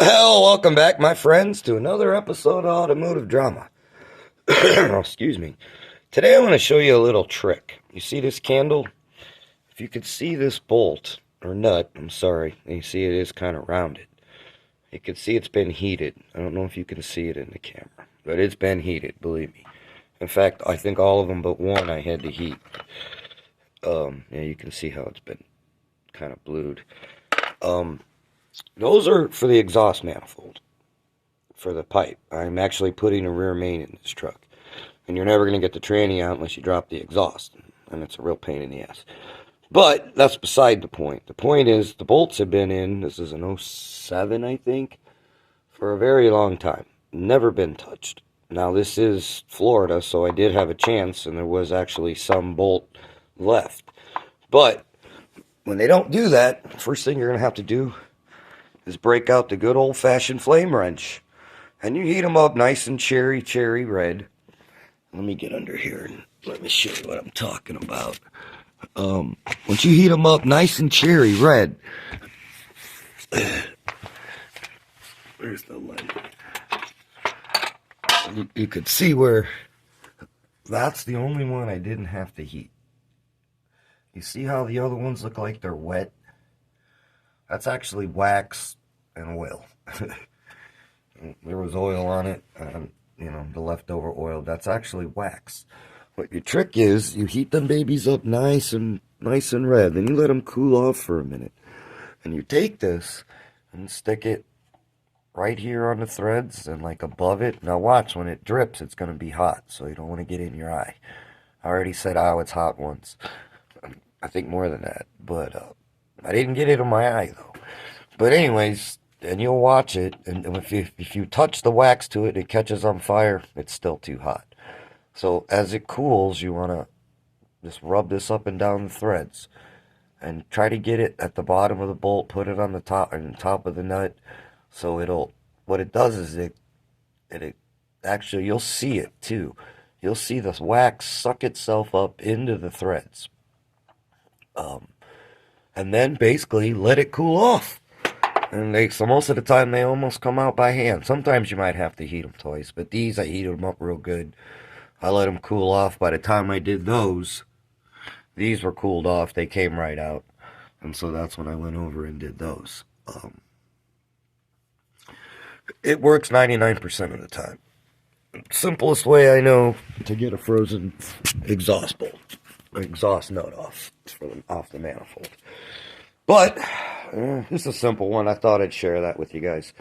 Well, welcome back, my friends, to another episode of Automotive Drama. Oh, excuse me. Today I want to show you a little trick. You see this candle? If you could see this bolt, or nut, I'm sorry, and you see it is kind of rounded. You can see it's been heated. I don't know if you can see it in the camera, but it's been heated, believe me. In fact, I think all of them but one I had to heat. Yeah, you can see how it's been kind of blued. Those are for the exhaust manifold, for the pipe. I'm actually putting a rear main in this truck. And you're never going to get the tranny out unless you drop the exhaust. And it's a real pain in the ass. But that's beside the point. The point is the bolts have been in, this is an '07, I think, for a very long time. Never been touched. Now this is Florida, so I did have a chance, and there was actually some bolt left. But when they don't do that, first thing you're going to have to do is break out the good old-fashioned flame wrench. And you heat them up nice and cherry red. Let me get under here and let me show you what I'm talking about. Once you heat them up nice and cherry red, where's the light? You could see where that's the only one I didn't have to heat. You see how the other ones look like they're wet? That's actually wax and oil. There was oil on it, the leftover oil. That's actually wax. What your trick is, you heat them babies up nice and red. Then you let them cool off for a minute. And you take this and stick it right here on the threads and like above it. Now watch, when it drips, it's going to be hot, so you don't want to get in your eye. I already said, oh, it's hot once. I think more than that. But I didn't get it in my eye, though. But anyways, and you'll watch it, and if you touch the wax to it and it catches on fire, it's still too hot. So as it cools, you want to just rub this up and down the threads and try to get it at the bottom of the bolt, put it on the top of the nut, so what it does is it actually, you'll see it too. You'll see this wax suck itself up into the threads. And then basically let it cool off. And so most of the time they almost come out by hand. Sometimes you might have to heat them twice, but these I heated them up real good. I let them cool off. By the time I did those, these were cooled off. They came right out. And so that's when I went over and did those. It works 99% of the time. Simplest way I know to get a frozen exhaust nut off the manifold. But it's a simple one. I thought I'd share that with you guys.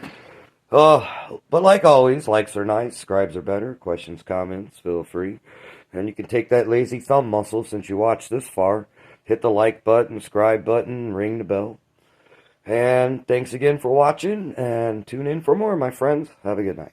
But like always, likes are nice, subscribes are better, questions, comments, feel free. And you can take that lazy thumb muscle since you watched this far. Hit the like button, subscribe button, ring the bell. And thanks again for watching, and tune in for more, my friends. Have a good night.